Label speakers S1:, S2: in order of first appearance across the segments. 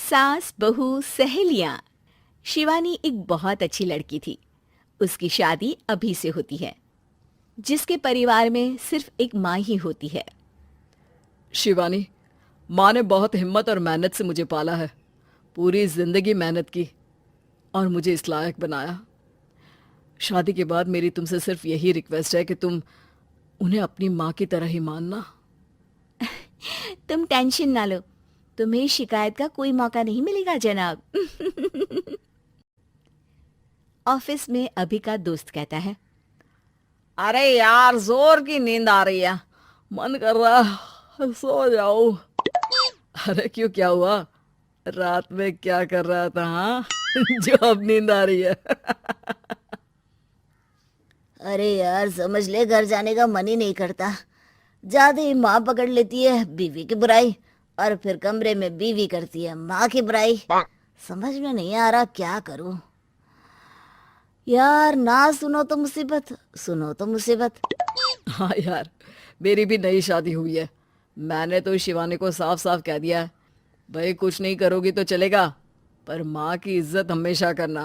S1: सास बहू सहेलियां। शिवानी एक बहुत अच्छी लड़की थी। उसकी शादी अभी से होती है, जिसके परिवार में सिर्फ एक माँ ही होती है।
S2: शिवानी, माँ ने बहुत हिम्मत और मेहनत से मुझे पाला है। पूरी जिंदगी मेहनत की और मुझे इस लायक बनाया। शादी के बाद मेरी तुमसे सिर्फ यही रिक्वेस्ट है कि तुम उन्हें अपनी माँ की तरह ही मानना।
S1: तुम टेंशन ना लो, तुम्हें शिकायत का कोई मौका नहीं मिलेगा जनाब। ऑफिस में अभी का दोस्त कहता है,
S2: अरे यार, जोर की नींद आ रही है, मन कर रहा है सो जाओ। अरे क्यों, क्या हुआ? रात में क्या कर रहा था हाँ? जो अब नींद आ रही है।
S3: अरे यार, समझ ले, घर जाने का मन ही नहीं करता। ज्यादा ही माँ पकड़ लेती है बीवी की बुराई, और फिर कमरे में बीवी करती है माँ की बुराई। समझ में नहीं आ रहा क्या करूं। यार, ना सुनो तो मुसीबत, सुनो तो मुसीबत।
S2: हाँ यार, मेरी भी नई शादी हुई है। मैंने तो शिवानी को साफ साफ कह दिया है, भाई कुछ नहीं करोगी तो चलेगा, पर माँ की इज्जत हमेशा करना।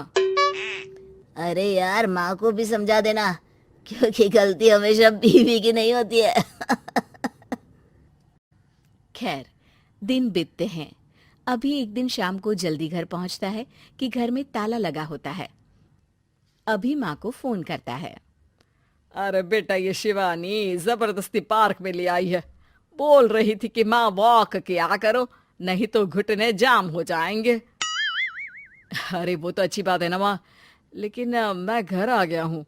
S3: अरे यार, माँ को भी समझा देना, क्योंकि गलती हमेशा बीवी की नहीं होती है।
S1: खैर, दिन बीतते हैं। अभी एक दिन शाम को जल्दी घर पहुंचता है कि घर में ताला लगा होता है। अभी माँ को फोन करता है।
S2: अरे बेटा, ये शिवानी जबरदस्ती पार्क में ले आई है। बोल रही थी कि माँ वॉक किया करो, नहीं तो घुटने जाम हो जाएंगे। अरे वो तो अच्छी बात है ना माँ, लेकिन मैं घर आ गया हूँ।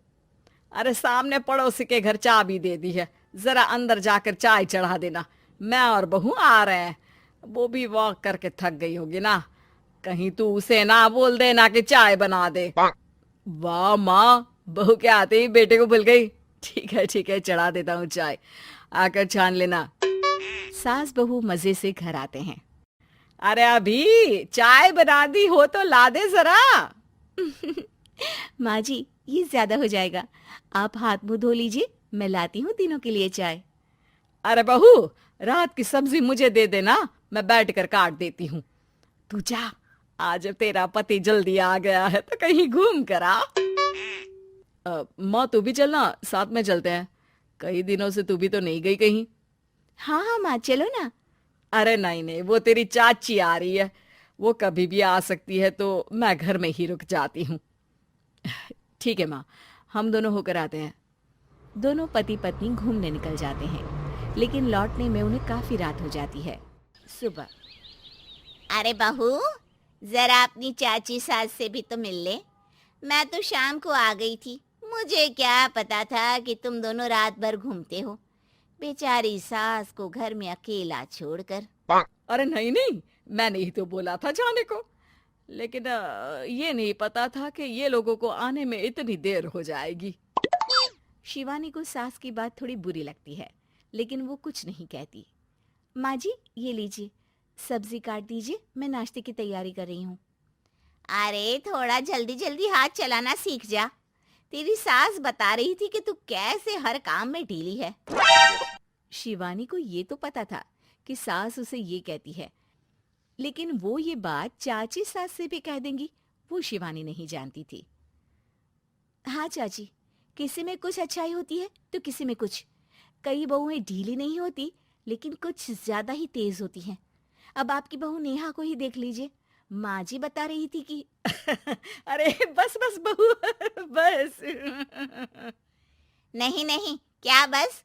S2: अरे सामने पड़ोसी के घर चाबी दे दी है, जरा अंदर जाकर चाय चढ़ा देना। मैं और बहू आ रहे हैं। वो भी वॉक करके थक गई होगी ना, कहीं तू उसे ना बोल देना कि चाय बना दे। वाह माँ, बहू के आते ही बेटे को भूल गई। ठीक है, चढ़ा देता हूँ चाय, आकर छान लेना।
S1: सास बहू मजे से घर आते हैं।
S2: अरे अभी चाय बना दी हो तो ला दे जरा।
S1: माँ जी, ये ज्यादा हो जाएगा, आप हाथ मुंह धो लीजिए, मैं लाती हूँ तीनों के लिए चाय।
S2: अरे बहू, रात की सब्जी मुझे दे देना, मैं बैठ कर काट देती हूँ। तू जा, आज तेरा पति जल्दी आ गया है तो कहीं घूम कर आ। माँ तू भी चलना, साथ में चलते हैं। कई दिनों से तू भी तो नहीं गई कहीं।
S1: हाँ हाँ माँ, चलो ना।
S2: अरे नहीं नहीं, वो तेरी चाची आ रही है, वो कभी भी आ सकती है, तो मैं घर में ही रुक जाती हूँ। ठीक है माँ, हम दोनों होकर आते हैं।
S1: दोनों पति पत्नी घूमने निकल जाते हैं, लेकिन लौटने में उन्हें काफी रात हो जाती है। सुबह,
S3: अरे बहू, जरा अपनी चाची सास से भी तो मिल ले। मैं तो शाम को आ गई थी, मुझे क्या पता था कि तुम दोनों रात भर घूमते हो। बेचारी सास को घर में अकेला छोड़कर।
S2: अरे नहीं नहीं, मैंने ही तो बोला था जाने को, लेकिन ये नहीं पता था कि ये लोगों को आने में इतनी देर हो जाएगी।
S1: शिवानी को सास की बात थोड़ी बुरी लगती है, लेकिन वो कुछ नहीं कहती। माँ जी, ये लीजिए, सब्जी काट दीजिए, मैं नाश्ते की तैयारी कर रही हूँ।
S3: अरे थोड़ा जल्दी जल्दी हाथ चलाना सीख जा। तेरी सास बता रही थी कि तू कैसे हर काम में ढीली है।
S1: शिवानी को ये तो पता था कि सास उसे ये कहती है, लेकिन वो ये बात चाची सास से भी कह देंगी, वो शिवानी नहीं जानती थी। हाँ चाची, किसी में कुछ अच्छाई होती है तो किसी में कुछ। कई बहुएं ढीली नहीं होती, लेकिन कुछ ज्यादा ही तेज होती हैं। अब आपकी बहू नेहा को ही देख लीजिए, माँ जी बता रही थी कि
S2: अरे बस बस बहू, बस।
S3: नहीं नहीं, क्या बस?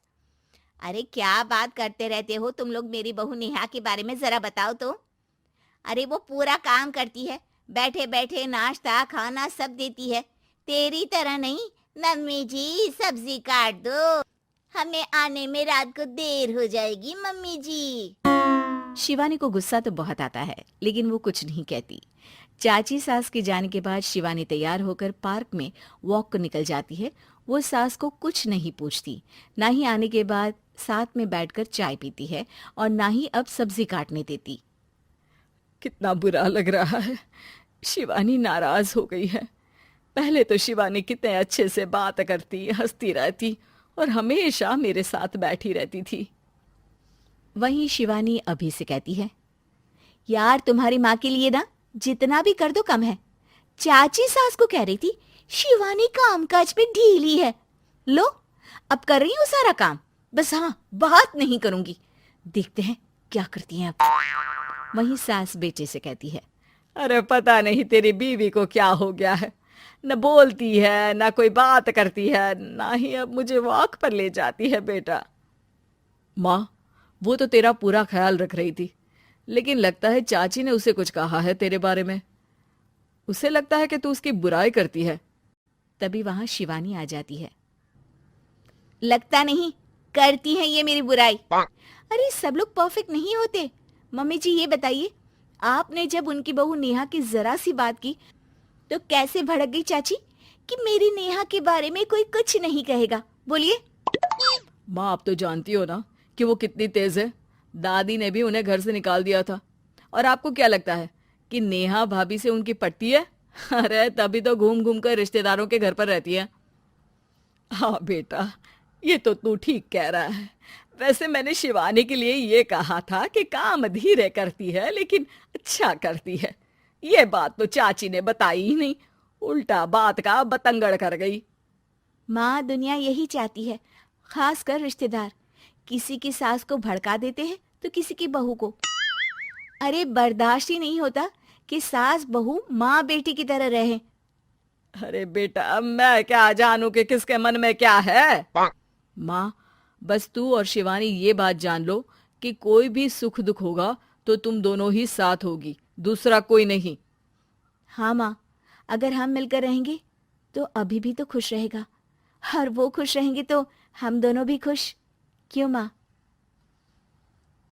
S3: अरे क्या बात करते रहते हो तुम लोग मेरी बहू नेहा के बारे में, जरा बताओ तो। अरे वो पूरा काम करती है, बैठे बैठे नाश्ता खाना सब देती है। तेरी तरह नहीं, मम्मी जी सब्जी काट दो, हमें आने में रात को देर हो जाएगी मम्मी जी।
S1: शिवानी को गुस्सा तो बहुत आता है, लेकिन वो कुछ नहीं कहती। चाची सास के जाने के बाद शिवानी तैयार होकर पार्क में वॉक को निकल जाती है। वो सास को कुछ नहीं पूछती, ना ही आने के बाद साथ में बैठकर चाय पीती है, और ना ही अब सब्जी काटने देती।
S2: कितना बुरा लग रहा है, शिवानी नाराज हो गई है। पहले तो शिवानी कितने अच्छे से बात करती, हंसती रहती और हमेशा मेरे साथ बैठी रहती थी।
S1: वहीं शिवानी अभी से कहती है, यार तुम्हारी माँ के लिए ना जितना भी कर दो कम है। चाची सास को कह रही थी शिवानी कामकाज पे ढीली है। लो अब कर रही हूँ सारा काम, बस हाँ बात नहीं करूंगी। देखते हैं क्या करती हैं अब। वहीं सास बेटे से कहती है,
S2: अरे पता नहीं तेरी बीवी को क्या हो गया है, न बोलती है न कोई बात करती है, ना ही अब मुझे वॉक पर ले जाती है बेटा। माँ, वो तो तेरा पूरा ख्याल रख रही थी, लेकिन लगता है चाची ने उसे कुछ कहा है तेरे बारे में। उसे लगता है कि तू उसकी बुराई करती है।
S1: तभी वहां शिवानी आ जाती है। लगता नहीं, करती है ये मेरी बुराई। अरे सब लोग परफेक्ट नहीं होते। मम्मी जी ये बताइए, आपने जब उनकी बहू नेहा की जरा सी बात की तो कैसे भड़क गई चाची कि मेरी नेहा के बारे में कोई कुछ नहीं कहेगा। बोलिए।
S2: माँ, आप तो जानती हो ना कि वो कितनी तेज है। दादी ने भी उन्हें घर से निकाल दिया था। और आपको क्या लगता है कि नेहा भाभी से उनकी पटती है? अरे तभी तो घूम घूम कर रिश्तेदारों के घर पर रहती है। हाँ बेटा, ये तो तू ठीक कह रहा है। वैसे मैंने शिवानी के लिए ये कहा था कि काम धीरे करती है लेकिन अच्छा करती है। ये बात तो चाची ने बताई ही नहीं, उल्टा बात का बतंगड़ कर गई।
S1: माँ, दुनिया यही चाहती है, खासकर रिश्तेदार। किसी की सास को भड़का देते हैं तो किसी की बहू को। अरे बर्दाश्त ही नहीं होता कि सास बहू माँ बेटी की तरह रहे।
S2: अरे बेटा, मैं क्या जानूं कि किसके मन में क्या है। माँ, बस तू और शिवानी ये बात जान लो कि कोई भी सुख दुख होगा तो तुम दोनों ही साथ होगी, दूसरा कोई नहीं।
S1: हाँ माँ, अगर हम मिलकर रहेंगे तो अभी भी तो खुश रहेगा, और वो खुश रहेंगे तो हम दोनों भी खुश। क्यों माँ?